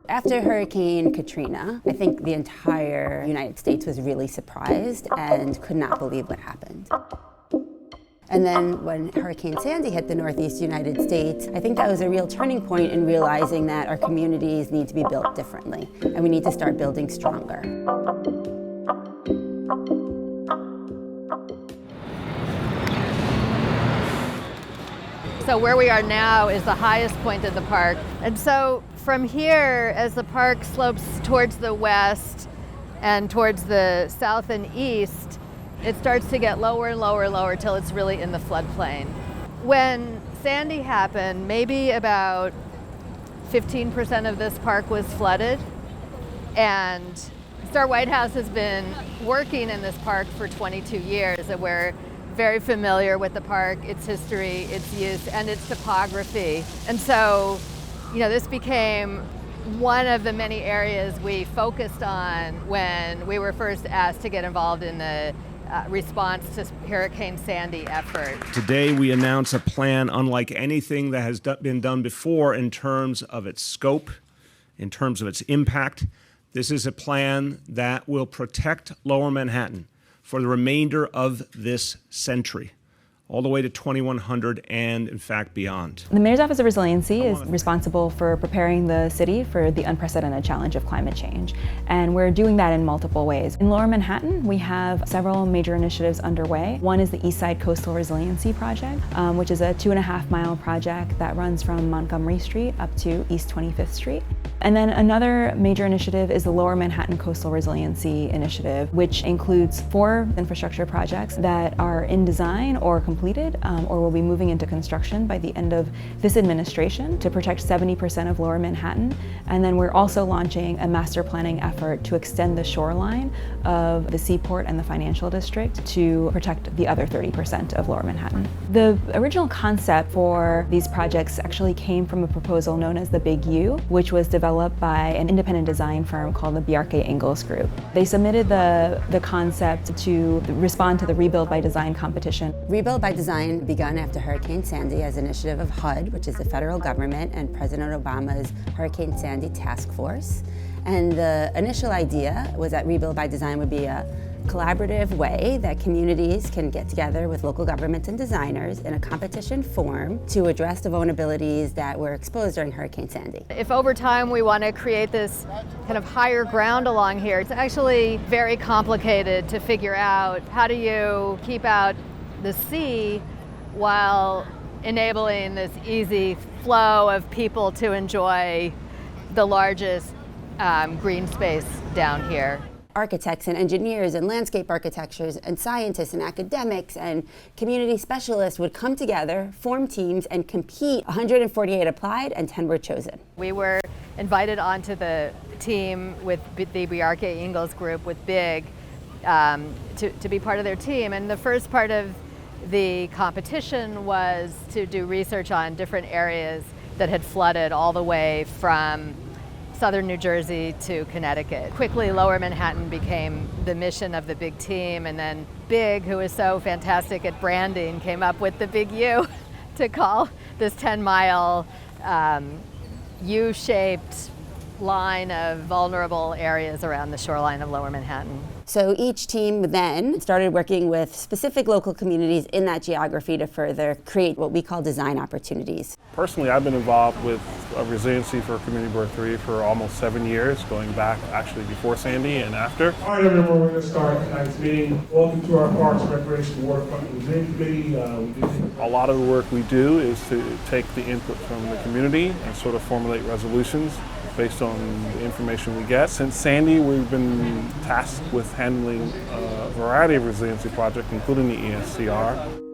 After Hurricane Katrina, I think the entire United States was really surprised and could not believe what happened. And then when Hurricane Sandy hit the Northeast United States, I think that was a real turning point in realizing that our communities need to be built differently, and we need to start building stronger. So where we are now is the highest point in the park. And so from here, as the park slopes towards the west and towards the south and east, it starts to get lower and lower and lower till it's really in the floodplain. When Sandy happened, maybe about 15% of this park was flooded. And Star White House has been working in this park for 22 years, and we're very familiar with the park, its history, its use, and its topography. And so, this became one of the many areas we focused on when we were first asked to get involved in the response to Hurricane Sandy effort. Today we announce a plan unlike anything that has been done before in terms of its scope, in terms of its impact. This is a plan that will protect Lower Manhattan for the remainder of this century, all the way to 2100 and, in fact, beyond. The Mayor's Office of Resiliency is responsible for preparing the city for the unprecedented challenge of climate change, and we're doing that in multiple ways. In Lower Manhattan, we have several major initiatives underway. One is the East Side Coastal Resiliency Project, which is a 2.5-mile project that runs from Montgomery Street up to East 25th Street. And then another major initiative is the Lower Manhattan Coastal Resiliency Initiative, which includes 4 infrastructure projects that are in design or completed or will be moving into construction by the end of this administration to protect 70% of Lower Manhattan. And then we're also launching a master planning effort to extend the shoreline of the seaport and the financial district to protect the other 30% of Lower Manhattan. The original concept for these projects actually came from a proposal known as the Big U, which was developed by an independent design firm called the BRIC Group. They submitted the concept to respond to the Rebuild by Design competition. Rebuild by Design begun after Hurricane Sandy as an initiative of HUD, which is the federal government, and President Obama's Hurricane Sandy Task Force. And the initial idea was that Rebuild by Design would be a collaborative way that communities can get together with local governments and designers in a competition form to address the vulnerabilities that were exposed during Hurricane Sandy. If over time we want to create this kind of higher ground along here, it's actually very complicated to figure out how do you keep out the sea while enabling this easy flow of people to enjoy the largest green space down here. Architects and engineers and landscape architectures and scientists and academics and community specialists would come together, form teams, and compete. 148 applied and 10 were chosen. We were invited onto the team with the BRIC Group with BIG to be part of their team. And the first part of the competition was to do research on different areas that had flooded all the way from southern New Jersey to Connecticut. Quickly, Lower Manhattan became the mission of the big team, and then Big, who is so fantastic at branding, came up with the Big U to call this 10-mile U-shaped line of vulnerable areas around the shoreline of Lower Manhattan. So each team then started working with specific local communities in that geography to further create what we call design opportunities. Personally, I've been involved with Resiliency for Community Borough 3 for almost 7 years, going back actually before Sandy and after. All right, everyone, we're going to start tonight's meeting. Welcome to our Parks, Recreation, Waterfront, and Resilience Committee. A lot of the work we do is to take the input from the community and sort of formulate resolutions based on the information we get. Since Sandy, we've been tasked with handling a variety of resiliency projects, including the ESCR.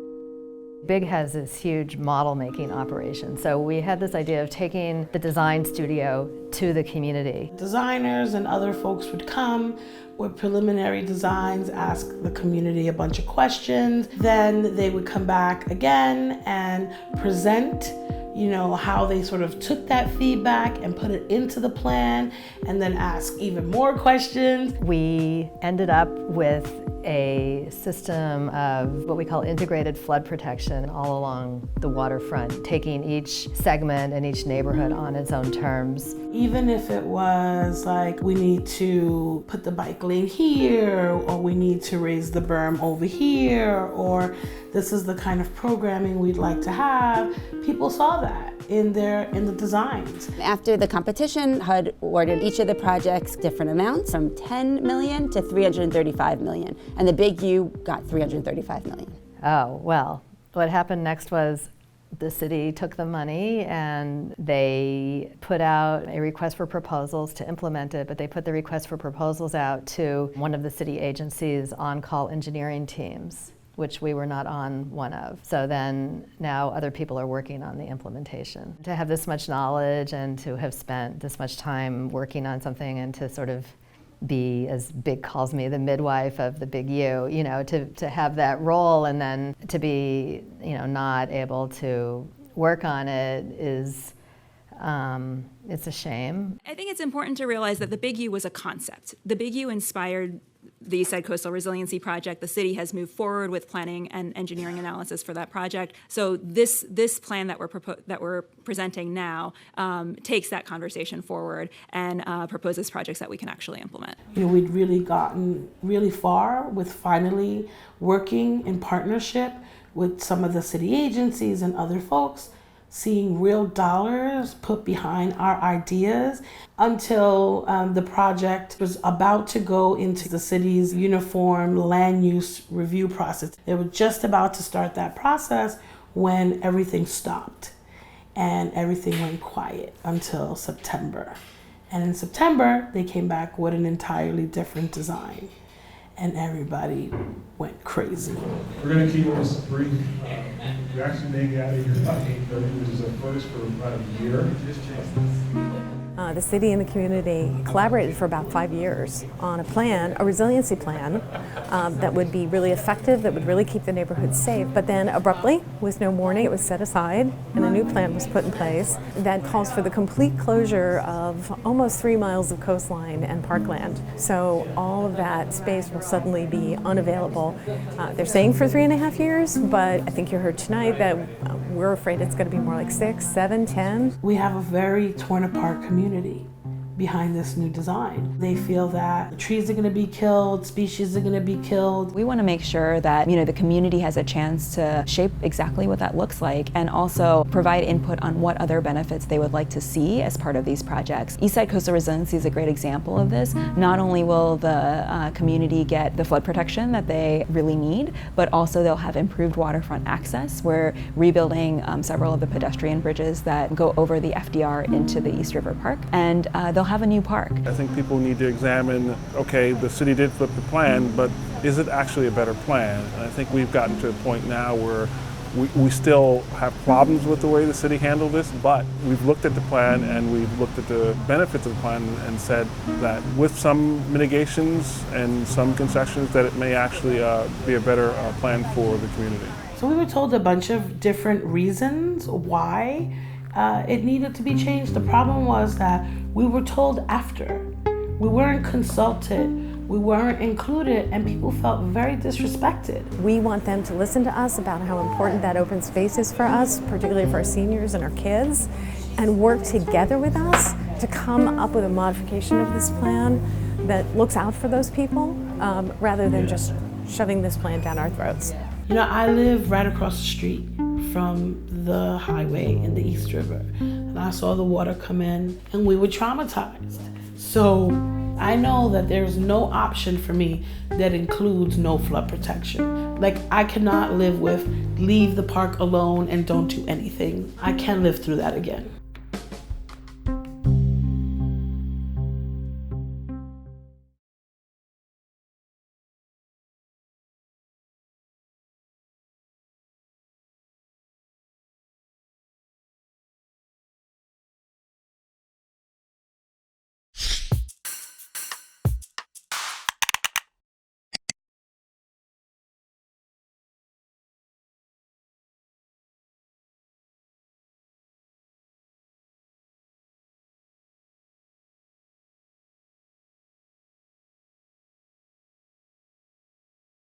BIG has this huge model making operation. So we had this idea of taking the design studio to the community. Designers and other folks would come with preliminary designs, ask the community a bunch of questions. Then they would come back again and present how they sort of took that feedback and put it into the plan, and then ask even more questions. We ended up with a system of what we call integrated flood protection all along the waterfront, taking each segment and each neighborhood on its own terms. Even if it was like, we need to put the bike lane here, or we need to raise the berm over here, or this is the kind of programming we'd like to have, people saw that in the designs. After the competition, HUD awarded each of the projects different amounts, from 10 million to 335 million, and the Big U got 335 million. Oh, well, what happened next was the city took the money and they put out a request for proposals to implement it, but they put the request for proposals out to one of the city agencies' on-call engineering teams, which we were not on one of. So then now other people are working on the implementation. To have this much knowledge and to have spent this much time working on something and to sort of be, as Big calls me, the midwife of the Big U, you know, to have that role and then to be, you know, not able to work on it is, it's a shame. I think it's important to realize that the Big U was a concept. The Big U inspired the East Side Coastal Resiliency Project. The city has moved forward with planning and engineering analysis for that project. So this plan that we're presenting now takes that conversation forward and proposes projects that we can actually implement. You know, we'd really gotten really far with finally working in partnership with some of the city agencies and other folks, seeing real dollars put behind our ideas until the project was about to go into the city's uniform land use review process. They were just about to start that process when everything stopped and everything went quiet until September. And in September, they came back with an entirely different design. And everybody went crazy. We're going to keep this brief. We actually may get out of here by 8:30, which is a first for about a year. The city and the community collaborated for about 5 years on a plan, a resiliency plan, that would be really effective, that would really keep the neighborhood safe. But then abruptly, with no warning, it was set aside and a new plan was put in place that calls for the complete closure of almost 3 miles of coastline and parkland. So all of that space will suddenly be unavailable. They're saying for 3.5 years, but I think you heard tonight that we're afraid it's going to be more like 6, 7, 10. We have a very torn apart community behind this new design. They feel that trees are going to be killed, species are going to be killed. We want to make sure that, you know, the community has a chance to shape exactly what that looks like and also provide input on what other benefits they would like to see as part of these projects. East Side Coastal Resiliency is a great example of this. Not only will the community get the flood protection that they really need, but also they'll have improved waterfront access. We're rebuilding several of the pedestrian bridges that go over the FDR into the East River Park, and they'll have a new park. I think people need to examine, okay, the city did flip the plan, but is it actually a better plan? And I think we've gotten to a point now where we still have problems with the way the city handled this, but we've looked at the plan and we've looked at the benefits of the plan and said that with some mitigations and some concessions that it may actually be a better plan for the community. So we were told a bunch of different reasons why it needed to be changed. The problem was that we were told after. We weren't consulted, we weren't included, and people felt very disrespected. We want them to listen to us about how important that open space is for us, particularly for our seniors and our kids, and work together with us to come up with a modification of this plan that looks out for those people, rather than just shoving this plan down our throats. You know, I live right across the street from the highway in the East River, and I saw the water come in and we were traumatized. So I know that there's no option for me that includes no flood protection. Like, I cannot live with leave the park alone and don't do anything. I can't live through that again.